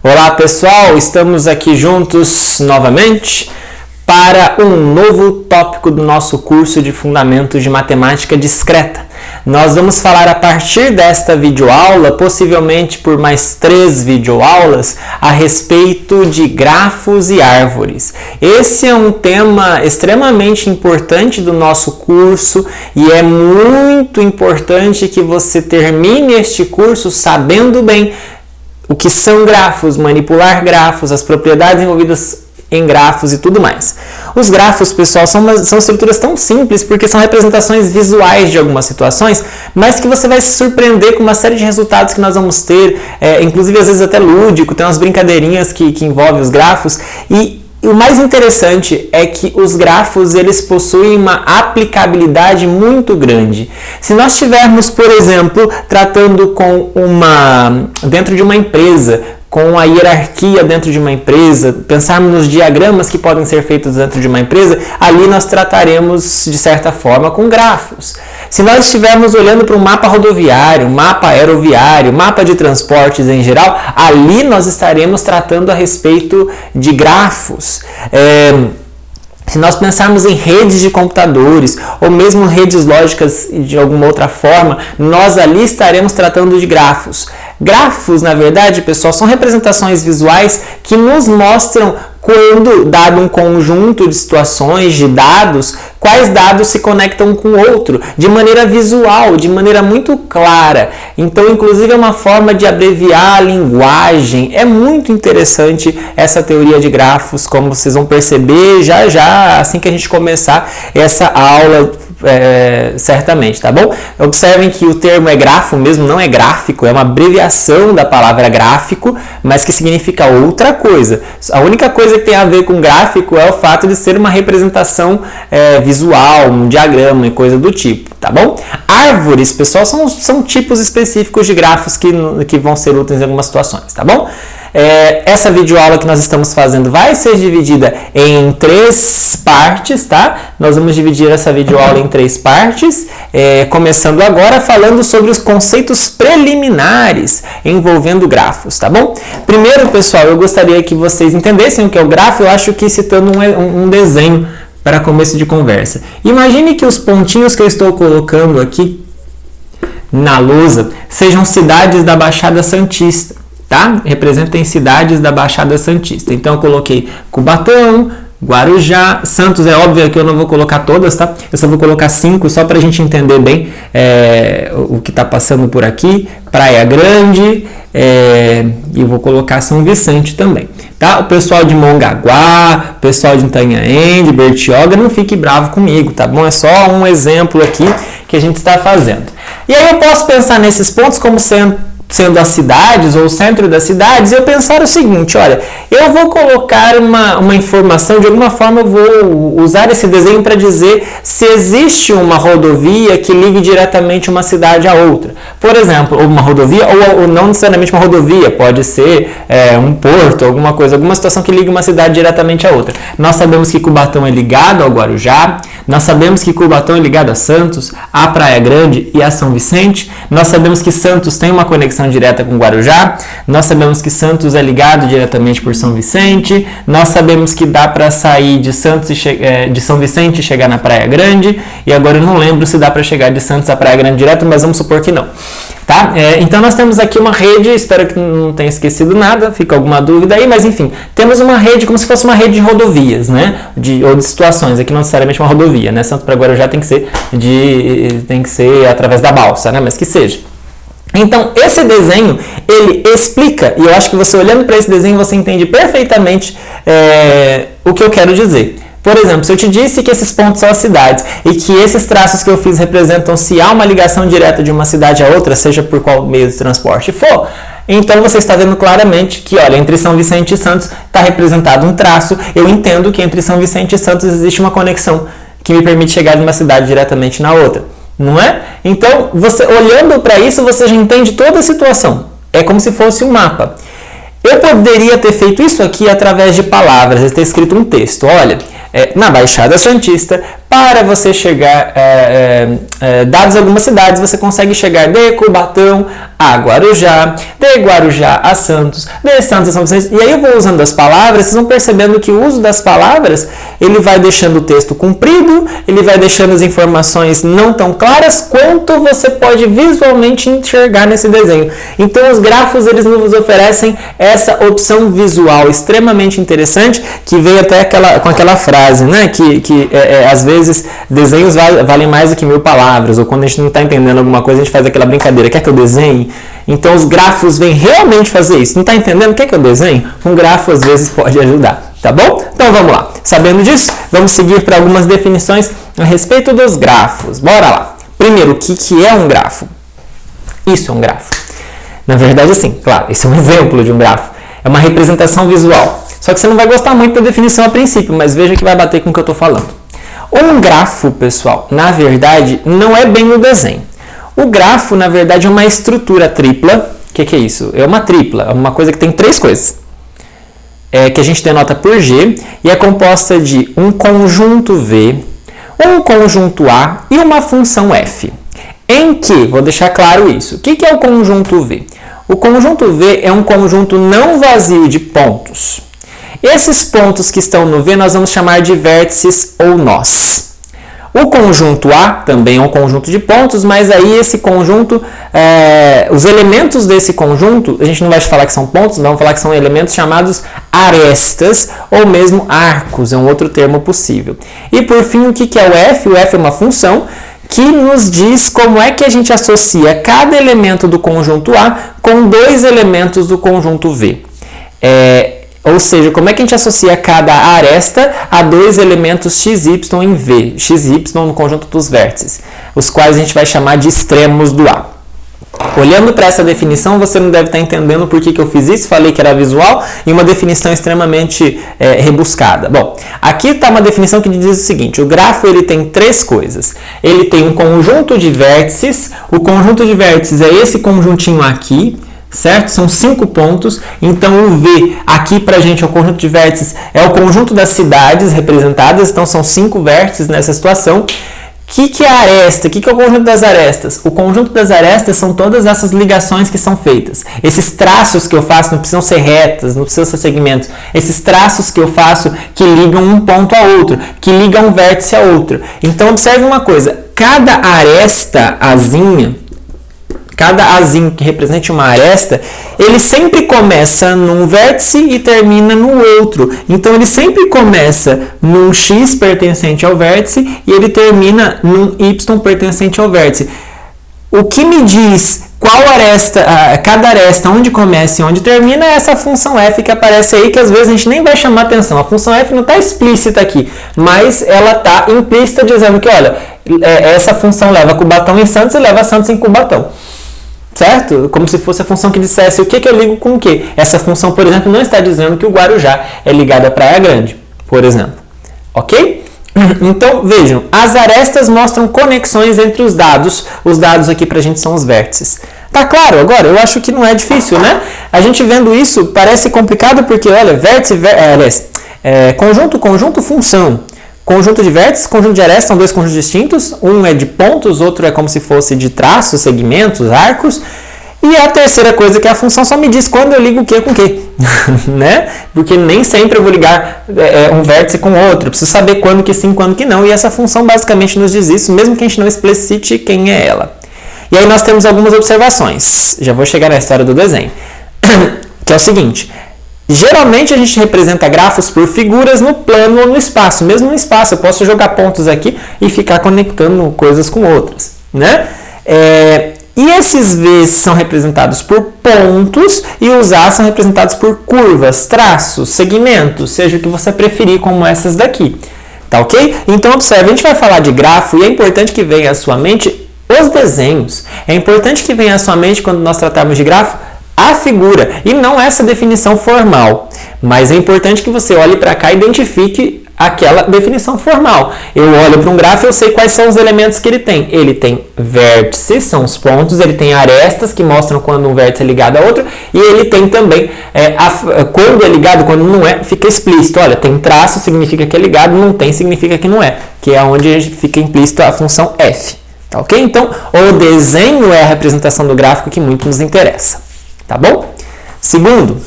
Olá pessoal, estamos aqui juntos novamente para um novo tópico do nosso curso de Fundamentos de Matemática Discreta. Nós vamos falar a partir desta videoaula, possivelmente por mais 3 videoaulas, a respeito de grafos e árvores. Esse é um tema extremamente importante do nosso curso e é muito importante que você termine este curso sabendo bem o que são grafos, manipular grafos, as propriedades envolvidas em grafos e tudo mais. Os grafos, pessoal, são estruturas tão simples porque são representações visuais de algumas situações, mas que você vai se surpreender com uma série de resultados que nós vamos ter, inclusive às vezes até lúdico, tem umas brincadeirinhas que envolvem os grafos e o mais interessante é que os grafos eles possuem uma aplicabilidade muito grande. Se nós estivermos, por exemplo, tratando dentro de uma empresa, com a hierarquia dentro de uma empresa, pensarmos nos diagramas que podem ser feitos dentro de uma empresa, ali nós trataremos, de certa forma, com grafos. Se nós estivermos olhando para um mapa rodoviário, mapa aeroviário, mapa de transportes em geral, ali nós estaremos tratando a respeito de grafos. Se nós pensarmos em redes de computadores ou mesmo redes lógicas de alguma outra forma, nós ali estaremos tratando de grafos. Grafos, na verdade, pessoal, são representações visuais que nos mostram quando, dado um conjunto de situações, de dados, quais dados se conectam com o outro, de maneira visual, de maneira muito clara. Então, inclusive, é uma forma de abreviar a linguagem. É muito interessante essa teoria de grafos, como vocês vão perceber já, assim que a gente começar essa aula, certamente, tá bom? Observem que o termo é grafo mesmo, não é gráfico, é uma abreviação da palavra gráfico, mas que significa outra coisa. A única coisa que tem a ver com gráfico é o fato de ser uma representação visual, um diagrama e coisa do tipo, tá bom? Árvores, pessoal, são tipos específicos de grafos que vão ser úteis em algumas situações, tá bom? Essa videoaula que nós estamos fazendo vai ser dividida em 3 partes, tá? Nós vamos dividir essa videoaula em 3 partes, começando agora falando sobre os conceitos preliminares envolvendo grafos, tá bom? Primeiro, pessoal, eu gostaria que vocês entendessem o que é o grafo, eu acho que citando um desenho para começo de conversa. Imagine que os pontinhos que eu estou colocando aqui na lousa sejam cidades da Baixada Santista. Tá? Representem cidades da Baixada Santista. Então eu coloquei Cubatão, Guarujá, Santos, é óbvio que eu não vou colocar todas, tá? Eu só vou colocar 5 só para a gente entender bem o que está passando por aqui. Praia Grande e vou colocar São Vicente também. Tá? O pessoal de Mongaguá, o pessoal de Itanhaém, de Bertioga, não fique bravo comigo, tá bom? É só um exemplo aqui que a gente está fazendo. E aí eu posso pensar nesses pontos como sendo as cidades ou o centro das cidades, eu pensar o seguinte, olha, eu vou colocar uma informação, de alguma forma eu vou usar esse desenho para dizer se existe uma rodovia que ligue diretamente uma cidade a outra. Por exemplo, uma rodovia, ou não necessariamente uma rodovia, pode ser um porto, alguma situação que ligue uma cidade diretamente a outra. Nós sabemos que Cubatão é ligado ao Guarujá, nós sabemos que Cubatão é ligado a Santos, a Praia Grande e a São Vicente, nós sabemos que Santos tem uma conexão direta com Guarujá, nós sabemos que Santos é ligado diretamente por São Vicente, nós sabemos que dá para sair de Santos de São Vicente e chegar na Praia Grande, e agora eu não lembro se dá para chegar de Santos à Praia Grande direto, mas vamos supor que não. Tá? Então nós temos aqui uma rede, espero que não tenha esquecido nada, fica alguma dúvida aí, mas enfim, temos uma rede como se fosse uma rede de rodovias, né? Ou de situações, aqui não necessariamente uma rodovia, né? Santos para Guarujá tem que ser através da balsa, né? Mas que seja. Então, esse desenho, ele explica, e eu acho que você olhando para esse desenho, você entende perfeitamente o que eu quero dizer. Por exemplo, se eu te disse que esses pontos são as cidades e que esses traços que eu fiz representam se há uma ligação direta de uma cidade a outra, seja por qual meio de transporte for, então você está vendo claramente que, olha, entre São Vicente e Santos está representado um traço, eu entendo que entre São Vicente e Santos existe uma conexão que me permite chegar de uma cidade diretamente na outra. Não é? Então, você olhando para isso, você já entende toda a situação. É como se fosse um mapa. Eu poderia ter feito isso aqui através de palavras, está escrito um texto. Olha, na Baixada Santista, para você chegar, dadas algumas cidades, você consegue chegar de Cubatão a Guarujá, de Guarujá a Santos, de Santos a São Vicente. E aí eu vou usando as palavras, vocês vão percebendo que o uso das palavras, ele vai deixando o texto comprido, ele vai deixando as informações não tão claras quanto você pode visualmente enxergar nesse desenho. Então os grafos, eles nos oferecem essa opção visual extremamente interessante, que veio até com aquela frase, né, que às vezes desenhos valem mais do que 1000 palavras, ou quando a gente não está entendendo alguma coisa, a gente faz aquela brincadeira, quer que eu desenhe? Então os grafos vêm realmente fazer isso. Não está entendendo? Quer que eu desenhe? Um grafo às vezes pode ajudar, tá bom? Então vamos lá. Sabendo disso, vamos seguir para algumas definições a respeito dos grafos. Bora lá. Primeiro, o que é um grafo? Isso é um grafo. Na verdade, assim, claro, esse é um exemplo de um grafo. É uma representação visual. Só que você não vai gostar muito da definição a princípio, mas veja que vai bater com o que eu estou falando. Um grafo, pessoal, na verdade, não é bem o desenho. O grafo, na verdade, é uma estrutura tripla. O que é isso? É uma tripla, é uma coisa que tem 3 coisas. Que a gente denota por G, e é composta de um conjunto V, um conjunto A e uma função F. Em que, vou deixar claro isso, o que é o conjunto V? O conjunto V é um conjunto não vazio de pontos. Esses pontos que estão no V nós vamos chamar de vértices ou nós. O conjunto A também é um conjunto de pontos, mas aí esse conjunto, os elementos desse conjunto, a gente não vai falar que são pontos, vamos falar que são elementos chamados arestas ou mesmo arcos, é um outro termo possível. E por fim, o que é o F? O F é uma função que nos diz como é que a gente associa cada elemento do conjunto A com 2 elementos do conjunto V. Ou seja, como é que a gente associa cada aresta a 2 elementos xy em V, xy no conjunto dos vértices, os quais a gente vai chamar de extremos do A. Olhando para essa definição, você não deve estar entendendo por que eu fiz isso, falei que era visual e uma definição extremamente rebuscada. Bom, aqui está uma definição que diz o seguinte: o grafo ele tem 3 coisas. Ele tem um conjunto de vértices, o conjunto de vértices é esse conjuntinho aqui, certo? São 5 pontos, então o V aqui pra gente é o conjunto de vértices, é o conjunto das cidades representadas, então são 5 vértices nessa situação. O que é a aresta? O que é o conjunto das arestas? O conjunto das arestas são todas essas ligações que são feitas. Esses traços que eu faço não precisam ser retas, não precisam ser segmentos. Esses traços que eu faço que ligam um ponto a outro, que ligam um vértice a outro. Então observe uma coisa, cada aresta, asinha, cada azinho que represente uma aresta, ele sempre começa num vértice e termina no outro. Então, ele sempre começa num X pertencente ao vértice e ele termina num Y pertencente ao vértice. O que me diz qual aresta, cada aresta, onde começa e onde termina, é essa função F que aparece aí, que às vezes a gente nem vai chamar atenção. A função F não está explícita aqui, mas ela está implícita dizendo que, olha, essa função leva Cubatão em Santos e leva Santos em Cubatão. Certo? Como se fosse a função que dissesse o que eu ligo com o que. Essa função, por exemplo, não está dizendo que o Guarujá é ligado à Praia Grande, por exemplo. Ok? Então, vejam, as arestas mostram conexões entre os dados. Os dados aqui pra gente são os vértices. Tá claro agora? Eu acho que não é difícil, né? A gente vendo isso parece complicado porque, olha, vértice, conjunto, função. Conjunto de vértices, conjunto de arestas são 2 conjuntos distintos. Um é de pontos, outro é como se fosse de traços, segmentos, arcos. E a terceira coisa que é a função só me diz quando eu ligo o que com o que, né? Porque nem sempre eu vou ligar um vértice com outro. Eu preciso saber quando que sim, quando que não. E essa função basicamente nos diz isso, mesmo que a gente não explicite quem é ela. E aí nós temos algumas observações. Já vou chegar na história do desenho. Que é o seguinte: geralmente a gente representa grafos por figuras no plano ou no espaço. Mesmo no espaço, eu posso jogar pontos aqui e ficar conectando coisas com outras, né? E esses V's são representados por pontos e os A's são representados por curvas, traços, segmentos, seja o que você preferir, como essas daqui. Tá ok? Então observe, a gente vai falar de grafo e é importante que venha à sua mente os desenhos. É importante que venha à sua mente, quando nós tratarmos de grafo, a figura, e não essa definição formal. Mas é importante que você olhe para cá e identifique aquela definição formal. Eu olho para um gráfico e eu sei quais são os elementos que ele tem. Ele tem vértices, são os pontos, ele tem arestas, que mostram quando um vértice é ligado a outro, e ele tem também, quando é ligado, quando não é, fica explícito. Olha, tem traço, significa que é ligado, não tem, significa que não é, que é onde fica implícito a função f. Tá ok? Então, o desenho é a representação do gráfico que muito nos interessa. Tá bom? Segundo,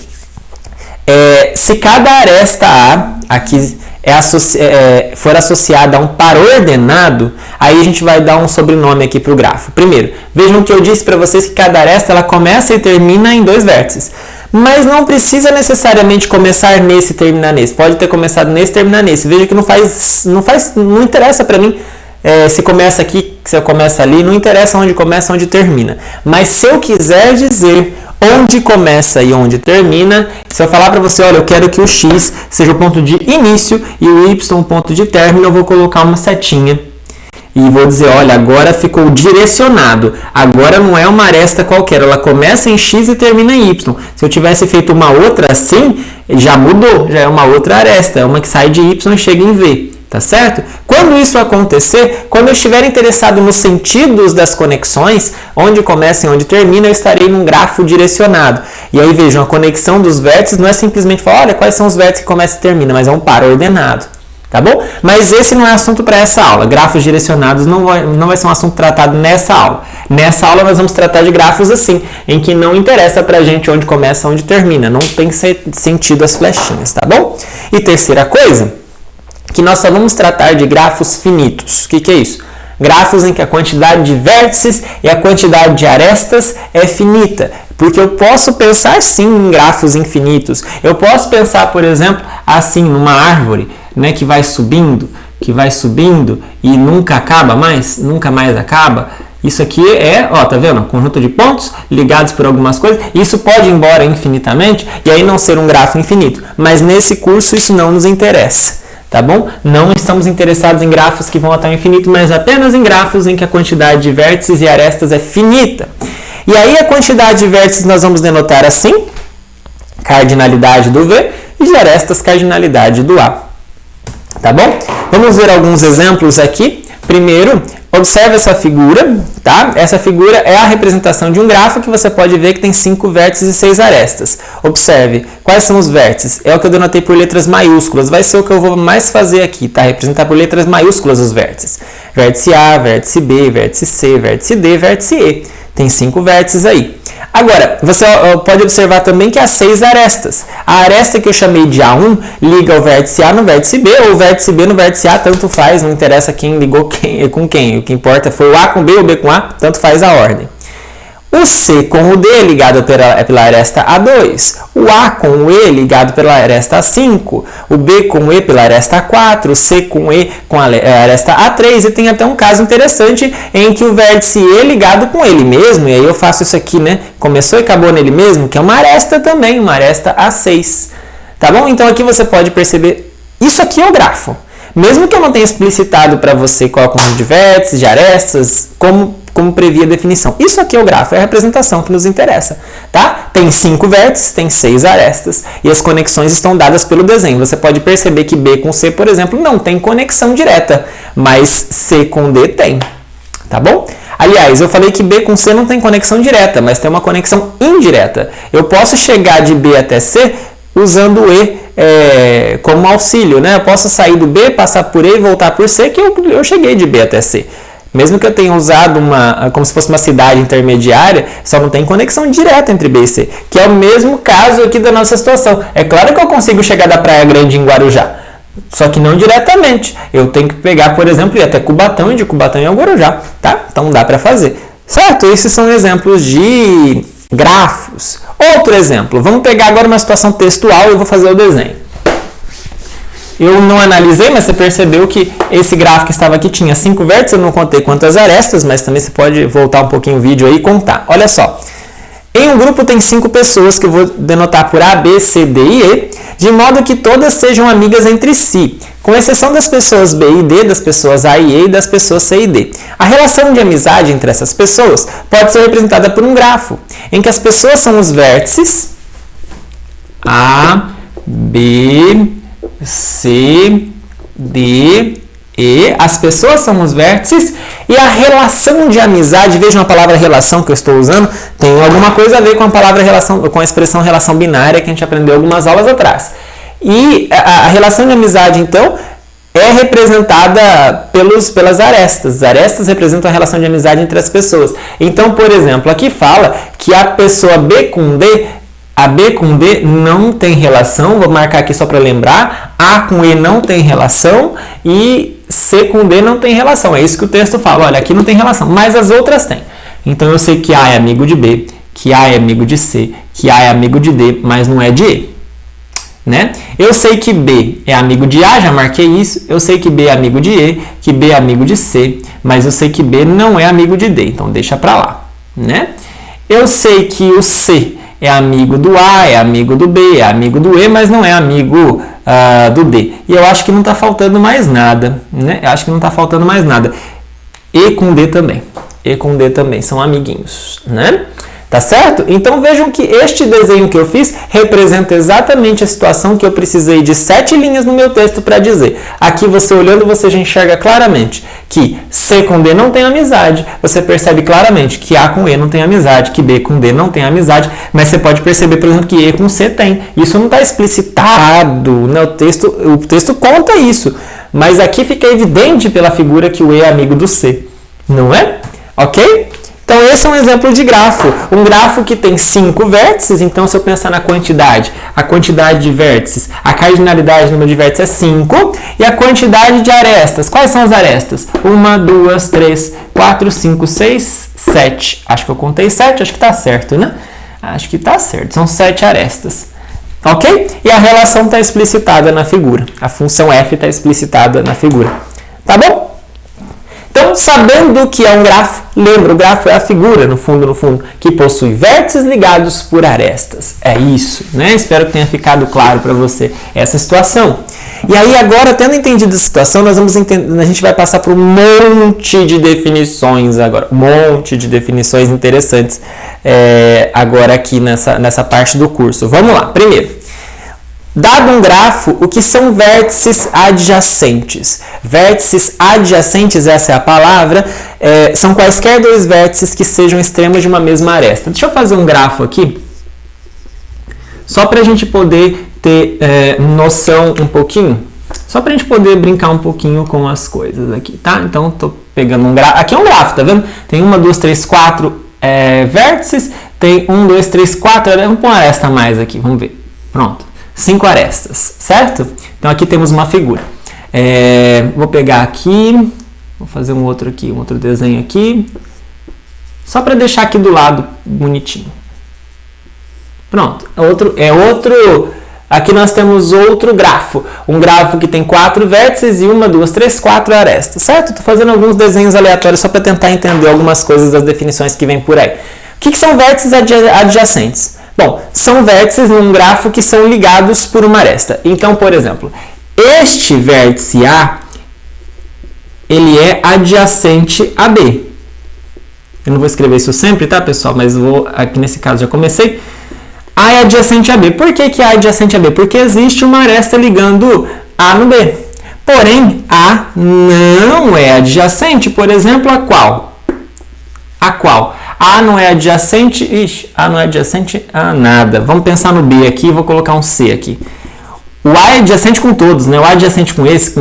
se cada aresta A aqui for associada a um par ordenado, aí a gente vai dar um sobrenome aqui para o grafo. Primeiro, vejam que eu disse para vocês que cada aresta ela começa e termina em 2 vértices. Mas não precisa necessariamente começar nesse e terminar nesse. Pode ter começado nesse e terminar nesse. Veja que não interessa para mim se começa aqui, se eu começo ali, não interessa onde começa, onde termina. Mas se eu quiser dizer onde começa e onde termina, se eu falar para você, olha, eu quero que o x seja o ponto de início e o y o ponto de término, eu vou colocar uma setinha e vou dizer, olha, agora ficou direcionado, agora não é uma aresta qualquer, ela começa em x e termina em y. Se eu tivesse feito uma outra assim, já mudou, já é uma outra aresta, é uma que sai de y e chega em v. Tá certo? Quando isso acontecer, quando eu estiver interessado nos sentidos das conexões, onde começa e onde termina, eu estarei num grafo direcionado. E aí vejam, a conexão dos vértices não é simplesmente falar, olha, quais são os vértices que começam e terminam, mas é um par ordenado. Tá bom? Mas esse não é assunto para essa aula. Grafos direcionados não vai ser um assunto tratado nessa aula. Nessa aula nós vamos tratar de grafos assim, em que não interessa para a gente onde começa e onde termina. Não tem sentido as flechinhas, tá bom? E terceira coisa, que nós só vamos tratar de grafos finitos. O que é isso? Grafos em que a quantidade de vértices e a quantidade de arestas é finita. Porque eu posso pensar sim em grafos infinitos. Eu posso pensar, por exemplo, assim, numa árvore, né, que vai subindo e nunca acaba mais, nunca mais acaba. Isso aqui tá vendo? Um conjunto de pontos ligados por algumas coisas. Isso pode ir embora infinitamente e aí não ser um grafo infinito. Mas nesse curso isso não nos interessa. Tá bom? Não estamos interessados em grafos que vão até o infinito, mas apenas em grafos em que a quantidade de vértices e arestas é finita. E aí a quantidade de vértices nós vamos denotar assim, cardinalidade do V, e de arestas, cardinalidade do A. Tá bom? Vamos ver alguns exemplos aqui. Primeiro, observe essa figura, tá? Essa figura é a representação de um grafo que você pode ver que tem 5 vértices e 6 arestas. Observe, quais são os vértices? É o que eu denotei por letras maiúsculas, vai ser o que eu vou mais fazer aqui, tá? Representar por letras maiúsculas os vértices. Vértice A, vértice B, vértice C, vértice D, vértice E. Tem 5 vértices aí. Agora, você pode observar também que há 6 arestas. A aresta que eu chamei de A1 liga o vértice A no vértice B, ou o vértice B no vértice A, tanto faz, não interessa quem ligou com quem. O que importa foi o A com B ou B com A, tanto faz a ordem. O C com o D é ligado pela aresta A2, o A com o E ligado pela aresta A5, o B com o E pela aresta A4, o C com o E com a aresta A3, e tem até um caso interessante em que o vértice E é ligado com ele mesmo, e aí eu faço isso aqui, né? Começou e acabou nele mesmo, que é uma aresta também, uma aresta A6. Tá bom? Então aqui você pode perceber, isso aqui é o grafo. Mesmo que eu não tenha explicitado para você qual é o conjunto de vértices, de arestas, como previa a definição. Isso aqui é o grafo, é a representação que nos interessa, tá? Tem 5 vértices, tem 6 arestas e as conexões estão dadas pelo desenho. Você pode perceber que B com C, por exemplo, não tem conexão direta, mas C com D tem, tá bom? Aliás, eu falei que B com C não tem conexão direta, mas tem uma conexão indireta. Eu posso chegar de B até C usando o E como auxílio, né? Eu posso sair do B, passar por E e voltar por C, que eu cheguei de B até C. Mesmo que eu tenha usado como se fosse uma cidade intermediária, só não tem conexão direta entre B e C, que é o mesmo caso aqui da nossa situação. É claro que eu consigo chegar da Praia Grande em Guarujá, só que não diretamente. Eu tenho que pegar, por exemplo, ir até Cubatão e de Cubatão em Guarujá, tá? Então dá para fazer. Certo? Esses são exemplos de grafos. Outro exemplo, vamos pegar agora uma situação textual e eu vou fazer o desenho. Eu não analisei, mas você percebeu que esse gráfico que estava aqui tinha 5 vértices, eu não contei quantas arestas, mas também você pode voltar um pouquinho o vídeo aí e contar. Olha só, em um grupo tem 5 pessoas, que eu vou denotar por A, B, C, D e E, de modo que todas sejam amigas entre si, com exceção das pessoas B e D, das pessoas A e E e das pessoas C e D. A relação de amizade entre essas pessoas pode ser representada por um grafo, em que as pessoas são os vértices A, B, C, D, E, as pessoas são os vértices e a relação de amizade, vejam a palavra relação que eu estou usando, tem alguma coisa a ver com a palavra relação, com a expressão relação binária que a gente aprendeu algumas aulas atrás. E a relação de amizade, então, é representada pelas arestas. As arestas representam a relação de amizade entre as pessoas. Então, por exemplo, aqui fala que a pessoa B com D, a B com D não tem relação, vou marcar aqui só para lembrar, A com E não tem relação e C com D não tem relação. É isso que o texto fala, olha, aqui não tem relação, mas as outras têm. Então eu sei que A é amigo de B, que A é amigo de C, que A é amigo de D, mas não é de E. Né? Eu sei que B é amigo de A, já marquei isso. Eu sei que B é amigo de E, que B é amigo de C, mas eu sei que B não é amigo de D, então deixa pra lá. Né? Eu sei que o C é amigo do A, é amigo do B, é amigo do E, mas não é amigo do D. E eu acho que não está faltando mais nada. Né? Eu acho que não está faltando mais nada. E com D também. E com D também são amiguinhos. Né? Tá certo? Então vejam que este desenho que eu fiz representa exatamente a situação que eu precisei de 7 linhas no meu texto para dizer. Aqui você olhando, você já enxerga claramente que C com D não tem amizade. Você percebe claramente que A com E não tem amizade, que B com D não tem amizade, mas você pode perceber, por exemplo, que E com C tem. Isso não está explicitado, né? O texto conta isso, mas aqui fica evidente pela figura que o E é amigo do C, não é? Ok? Então, esse é um exemplo de grafo. Um grafo que tem 5 vértices, então se eu pensar na quantidade, a quantidade de vértices, a cardinalidade do número de vértices é 5, e a quantidade de arestas. Quais são as arestas? 1, 2, 3, 4, 5, 6, 7. Acho que eu contei 7, acho que está certo, né? Acho que está certo, são 7 arestas. Ok? E a relação está explicitada na figura. A função f está explicitada na figura. Tá bom? Então, sabendo o que é um grafo, lembra, o grafo é a figura, no fundo, que possui vértices ligados por arestas. É isso, né? Espero que tenha ficado claro para você essa situação. E aí, agora, tendo entendido a situação, a gente vai passar por um monte de definições agora. Um monte de definições interessantes agora aqui nessa parte do curso. Vamos lá. Primeiro. Dado um grafo, o que são vértices adjacentes? Vértices adjacentes, essa é a palavra, são quaisquer dois vértices que sejam extremos de uma mesma aresta. Deixa eu fazer um grafo aqui, só para a gente poder ter noção um pouquinho, só para a gente poder brincar um pouquinho com as coisas aqui, tá? Então, estou pegando um grafo, aqui é um grafo, tá vendo? Tem 1, 2, 3, 4 vértices, tem 1, 2, 3, 4, vamos pôr uma aresta a mais aqui, vamos ver, pronto. 5 arestas, certo? Então aqui temos uma figura. Vou pegar aqui, vou fazer um outro desenho aqui, só para deixar aqui do lado bonitinho. Pronto, aqui nós temos outro grafo, um grafo que tem 4 vértices e 1, 2, 3, 4 arestas, certo? Estou fazendo alguns desenhos aleatórios só para tentar entender algumas coisas das definições que vem por aí. O que são vértices adjacentes? Bom, são vértices num grafo que são ligados por uma aresta. Então, por exemplo, este vértice A, ele é adjacente a B. Eu não vou escrever isso sempre, tá, pessoal? Mas aqui nesse caso já comecei. A é adjacente a B. Por que A é adjacente a B? Porque existe uma aresta ligando A no B. Porém, A não é adjacente, por exemplo, a qual? A qual? A não é adjacente, A não é adjacente a nada. Vamos pensar no B aqui, vou colocar um C aqui. O A é adjacente com todos, né? O A é adjacente com esse,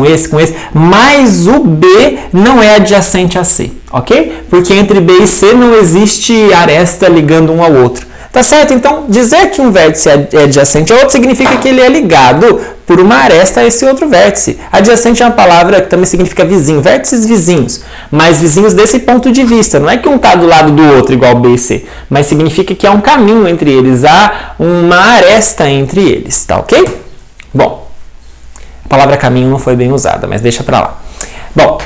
mas o B não é adjacente a C, ok? Porque entre B e C não existe aresta ligando um ao outro. Tá certo? Então, dizer que um vértice é adjacente ao outro significa que ele é ligado por uma aresta a esse outro vértice. Adjacente é uma palavra que também significa vizinho, vértices vizinhos, mas vizinhos desse ponto de vista. Não é que um está do lado do outro igual B e C, mas significa que há um caminho entre eles, há uma aresta entre eles, tá ok? Bom, a palavra caminho não foi bem usada, mas deixa pra lá. Bom,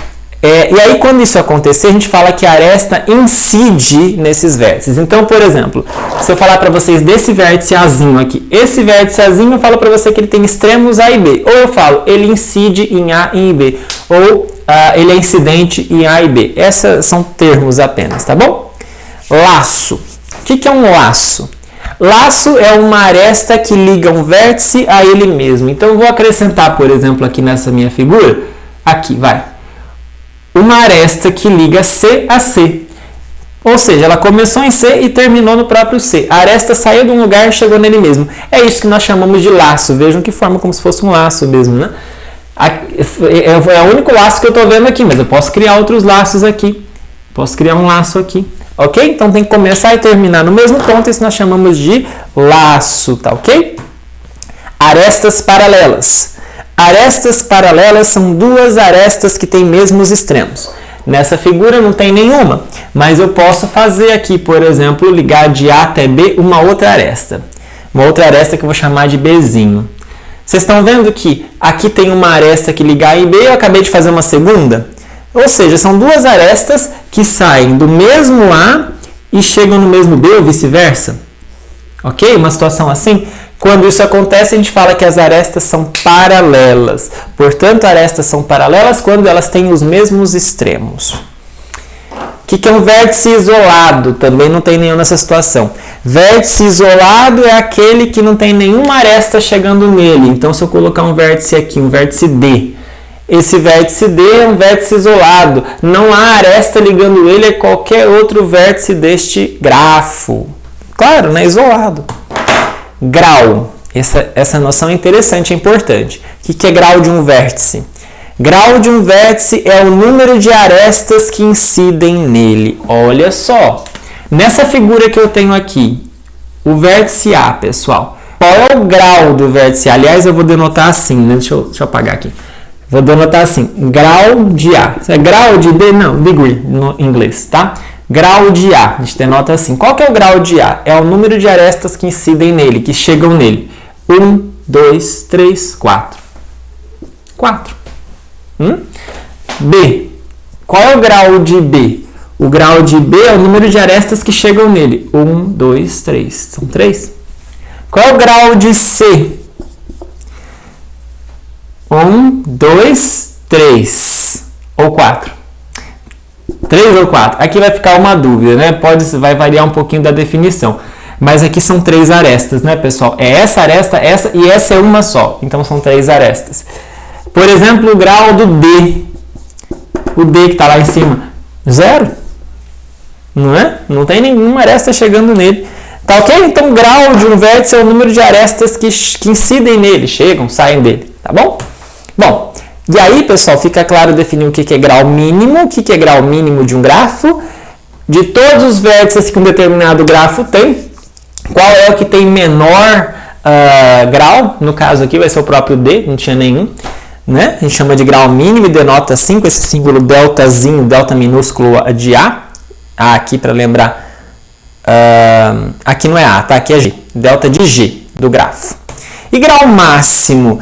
e aí quando isso acontecer, a gente fala que a aresta incide nesses vértices. Então, por exemplo, se eu falar para vocês desse vértice Azinho aqui, esse vértice Azinho eu falo para você que ele tem extremos A e B. Ou eu falo, ele incide em A e em B. Ou ele é incidente em A e B. Esses são termos apenas, tá bom? Laço. O que é um laço? Laço é uma aresta que liga um vértice a ele mesmo. Então, eu vou acrescentar, por exemplo, aqui nessa minha figura, aqui, vai, uma aresta que liga C a C. Ou seja, ela começou em C e terminou no próprio C. A aresta saiu de um lugar e chegou nele mesmo. É isso que nós chamamos de laço. Vejam que forma como se fosse um laço mesmo, né? É o único laço que eu estou vendo aqui, mas eu posso criar outros laços aqui. Posso criar um laço aqui, ok? Então tem que começar e terminar no mesmo ponto. Isso nós chamamos de laço, tá ok? Arestas paralelas. Arestas paralelas são duas arestas que têm mesmos extremos. Nessa figura não tem nenhuma, mas eu posso fazer aqui, por exemplo, ligar de A até B uma outra aresta. Uma outra aresta que eu vou chamar de Bzinho. Vocês estão vendo que aqui tem uma aresta que liga A e B, eu acabei de fazer uma segunda? Ou seja, são duas arestas que saem do mesmo A e chegam no mesmo B ou vice-versa. Ok? Uma situação assim. Quando isso acontece, a gente fala que as arestas são paralelas. Portanto, arestas são paralelas quando elas têm os mesmos extremos. O que é um vértice isolado? Também não tem nenhum nessa situação. Vértice isolado é aquele que não tem nenhuma aresta chegando nele. Então, se eu colocar um vértice aqui, um vértice D, esse vértice D é um vértice isolado. Não há aresta ligando ele a qualquer outro vértice deste grafo. Claro, né? Isolado. Grau. Essa noção é interessante, é importante. O que é grau de um vértice? Grau de um vértice é o número de arestas que incidem nele. Olha só. Nessa figura que eu tenho aqui, o vértice A, pessoal. Qual é o grau do vértice A? Aliás, eu vou denotar assim, né? Deixa eu apagar aqui. Vou denotar assim, grau de A. É grau de D? Não, degree no inglês, tá? Grau de A, a gente denota assim. Qual que é o grau de A? É o número de arestas que incidem nele, que chegam nele. 1, 2, 3, 4. 4. B. Qual é o grau de B? O grau de B é o número de arestas que chegam nele. 1, 2, 3. São 3. Qual é o grau de C? 1, 2, 3. Ou 4. 3 ou 4? Aqui vai ficar uma dúvida, né? Vai variar um pouquinho da definição. Mas aqui são 3 arestas, né, pessoal? É essa aresta, essa e essa é uma só. Então são 3 arestas. Por exemplo, o grau do D. O D que está lá em cima. 0. Não é? Não tem nenhuma aresta chegando nele. Tá ok? Então o grau de um vértice é o número de arestas que incidem nele. Chegam, saem dele. Tá bom? Bom. E aí, pessoal, fica claro definir o que é grau mínimo, o que é grau mínimo de um grafo, de todos os vértices que um determinado grafo tem, qual é o que tem menor grau, no caso aqui vai ser o próprio D, não tinha nenhum, né? A gente chama de grau mínimo e denota assim, com esse símbolo deltazinho, delta minúsculo de A aqui para lembrar, aqui não é A, tá? Aqui é G, delta de G do grafo. E grau máximo,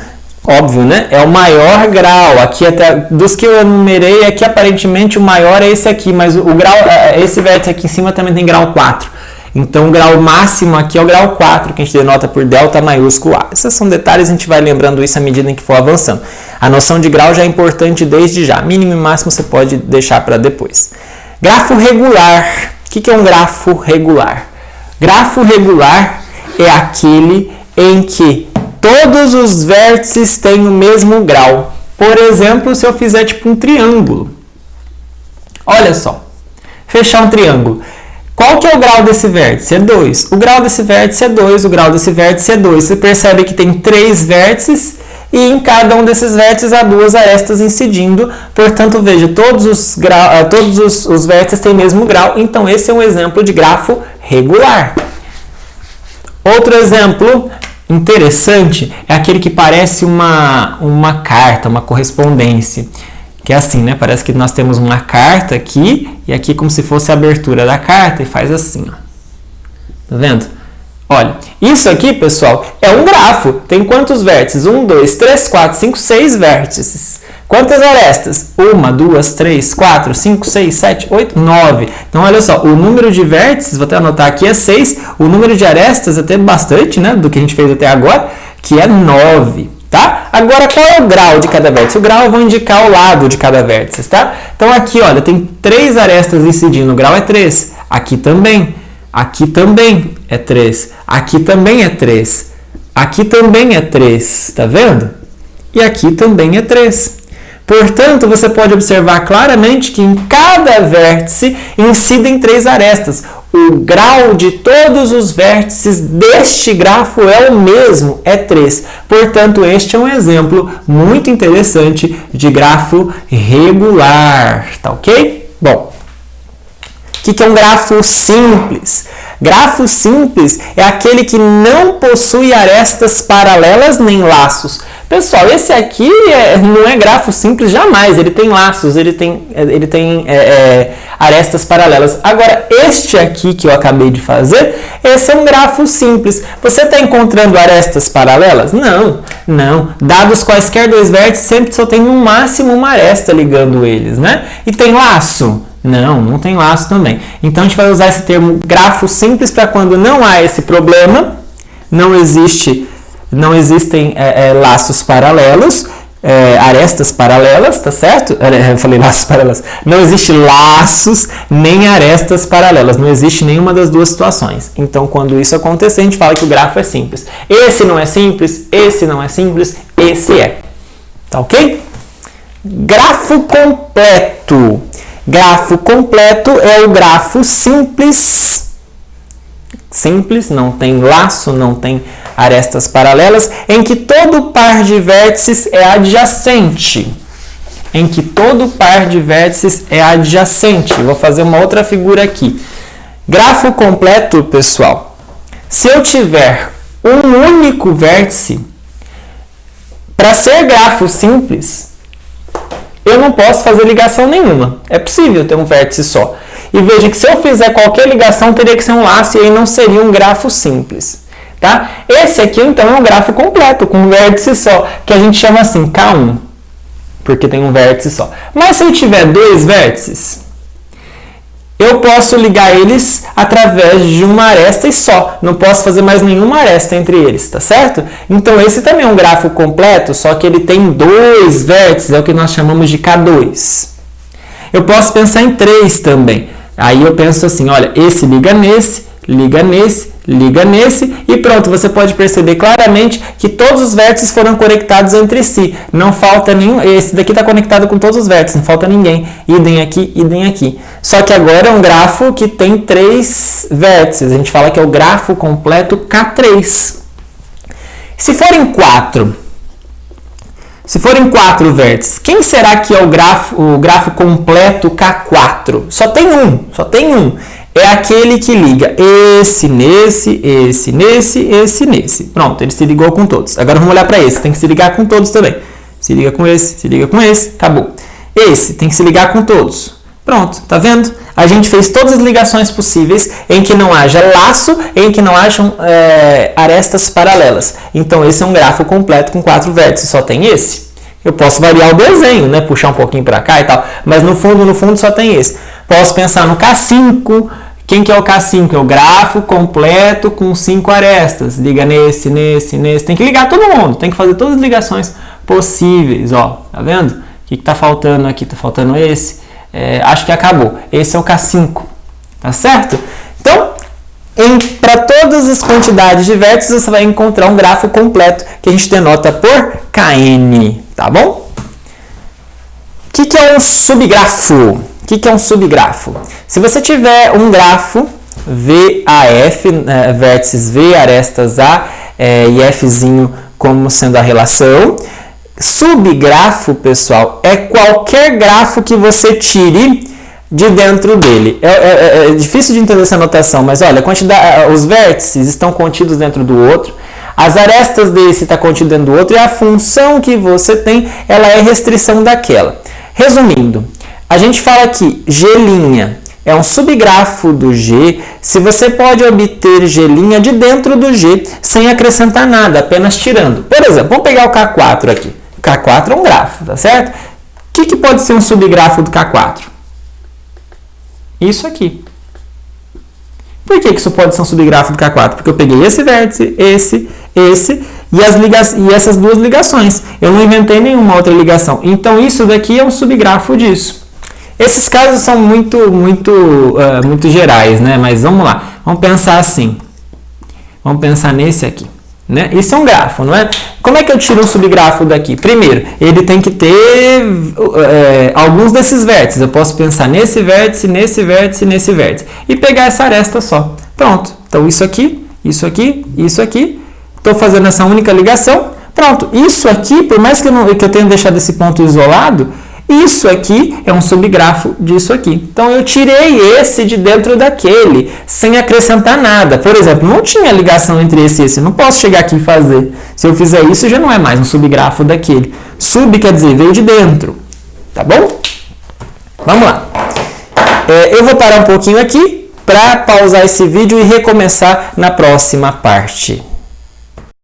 óbvio, né? É o maior grau. Aqui até dos que eu enumerei, aqui aparentemente o maior é esse aqui, mas o grau, esse vértice aqui em cima também tem grau 4. Então o grau máximo aqui é o grau 4, que a gente denota por delta maiúsculo A. Esses são detalhes, a gente vai lembrando isso à medida em que for avançando. A noção de grau já é importante desde já. Mínimo e máximo você pode deixar para depois. Grafo regular. O que é um grafo regular? Grafo regular é aquele em que todos os vértices têm o mesmo grau. Por exemplo, se eu fizer tipo um triângulo. Olha só. Fechar um triângulo. Qual que é o grau desse vértice? É 2. O grau desse vértice é 2. O grau desse vértice é 2. Você percebe que tem 3 vértices e em cada um desses vértices há 2 arestas incidindo. Portanto, veja, todos os vértices têm o mesmo grau. Então, esse é um exemplo de grafo regular. Outro exemplo interessante é aquele que parece uma carta, uma correspondência. Que é assim, né? Parece que nós temos uma carta aqui e aqui como se fosse a abertura da carta e faz assim, ó. Tá vendo? Olha, isso aqui, pessoal, é um grafo. Tem quantos vértices? 1, 2, 3, 4, 5, 6 vértices. Quantas arestas? 1, 2, 3, 4, 5, 6, 7, 8, 9. Então, olha só, o número de vértices, vou até anotar aqui, é 6. O número de arestas até bastante, né? Do que a gente fez até agora, que é 9. Tá? Agora, qual é o grau de cada vértice? O grau eu vou indicar o lado de cada vértice, tá? Então, aqui, olha, tem 3 arestas incidindo, o grau é 3. Aqui também. Aqui também é 3. Aqui também é 3. Aqui também é 3. Tá vendo? E aqui também é 3. Portanto, você pode observar claramente que em cada vértice incidem 3 arestas. O grau de todos os vértices deste grafo é o mesmo, é 3. Portanto, este é um exemplo muito interessante de grafo regular. Tá ok? Bom, o que é um grafo simples? Grafo simples é aquele que não possui arestas paralelas nem laços. Pessoal, esse aqui não é grafo simples jamais, ele tem laços, ele tem arestas paralelas. Agora, este aqui que eu acabei de fazer, esse é um grafo simples. Você está encontrando arestas paralelas? Não, não. Dados quaisquer dois vértices, sempre só tem no máximo uma aresta ligando eles, né? E tem laço? Não, não tem laço também. Então, a gente vai usar esse termo grafo simples para quando não há esse problema, não existem laços paralelos, arestas paralelas, tá certo? Eu falei laços paralelos. Não existe laços nem arestas paralelas. Não existe nenhuma das duas situações. Então, quando isso acontecer, a gente fala que o grafo é simples. Esse não é simples, esse não é simples, esse é. Tá ok? Grafo completo. Grafo completo é o grafo simples. Simples, não tem laço, não tem arestas paralelas, em que todo par de vértices é adjacente. Em que todo par de vértices é adjacente. Vou fazer uma outra figura aqui. Grafo completo, pessoal. Se eu tiver um único vértice, para ser grafo simples, eu não posso fazer ligação nenhuma. É possível ter um vértice só. E veja que se eu fizer qualquer ligação, teria que ser um laço e aí não seria um grafo simples. Tá? Esse aqui, então, é um grafo completo, com um vértice só, que a gente chama assim, K1, porque tem um vértice só. Mas se eu tiver dois vértices, eu posso ligar eles através de uma aresta e só. Não posso fazer mais nenhuma aresta entre eles, tá certo? Então, esse também é um grafo completo, só que ele tem dois vértices, é o que nós chamamos de K2. Eu posso pensar em 3 também. Aí eu penso assim, olha, esse liga nesse, liga nesse, liga nesse e pronto, você pode perceber claramente que todos os vértices foram conectados entre si. Não falta nenhum, esse daqui está conectado com todos os vértices, não falta ninguém. Idem aqui, idem aqui. Só que agora é um grafo que tem 3 vértices. A gente fala que é o grafo completo K3. Se forem 4 vértices, quem será que é o grafo completo K4? Só tem um. É aquele que liga esse nesse, esse nesse, esse nesse. Pronto, ele se ligou com todos. Agora vamos olhar para esse, tem que se ligar com todos também. Se liga com esse, acabou. Esse tem que se ligar com todos. Pronto, tá vendo? A gente fez todas as ligações possíveis em que não haja laço, em que não hajam arestas paralelas. Então, esse é um grafo completo com 4 vértices, só tem esse. Eu posso variar o desenho, né? Puxar um pouquinho para cá e tal, mas no fundo só tem esse. Posso pensar no K5. Quem que é o K5? É o grafo completo com 5 arestas. Liga nesse, nesse, nesse. Tem que ligar todo mundo, tem que fazer todas as ligações possíveis. Ó, tá vendo? O que está faltando aqui? Está faltando esse. Acho que acabou. Esse é o K5. Tá certo? Então, para todas as quantidades de vértices, você vai encontrar um grafo completo que a gente denota por Kn. Tá bom? O que é um subgrafo? O que é um subgrafo? Se você tiver um grafo VAF, vértices V, arestas A e Fzinho como sendo a relação, subgrafo, pessoal, é qualquer grafo que você tire de dentro dele. É difícil de entender essa notação, mas olha, os vértices estão contidos dentro do outro, as arestas desse estão contidas dentro do outro e a função que você tem, ela é restrição daquela. Resumindo, a gente fala que G' é um subgrafo do G se você pode obter G' de dentro do G sem acrescentar nada, apenas tirando. Por exemplo, vamos pegar o K4 aqui. O K4 é um grafo, tá certo? O que pode ser um subgrafo do K4? Isso aqui. Por que isso pode ser um subgrafo do K4? Porque eu peguei esse vértice, esse e essas duas ligações. Eu não inventei nenhuma outra ligação. Então, isso daqui é um subgrafo disso. Esses casos são muito gerais, né? Mas vamos lá. vamos pensar assim. Vamos pensar nesse aqui. Né? Isso é um grafo, não é? Como é que eu tiro um subgrafo daqui? Primeiro, ele tem que ter alguns desses vértices. Eu posso pensar nesse vértice, nesse vértice, nesse vértice. E pegar essa aresta só. Pronto. Então, isso aqui, isso aqui, isso aqui. Estou fazendo essa única ligação. Pronto. Isso aqui, por mais que eu tenha deixado esse ponto isolado, isso aqui é um subgrafo disso aqui. Então, eu tirei esse de dentro daquele, sem acrescentar nada. Por exemplo, não tinha ligação entre esse e esse. Não posso chegar aqui e fazer. Se eu fizer isso, já não é mais um subgrafo daquele. Sub quer dizer, veio de dentro. Tá bom? Vamos lá. Eu vou parar um pouquinho aqui para pausar esse vídeo e recomeçar na próxima parte.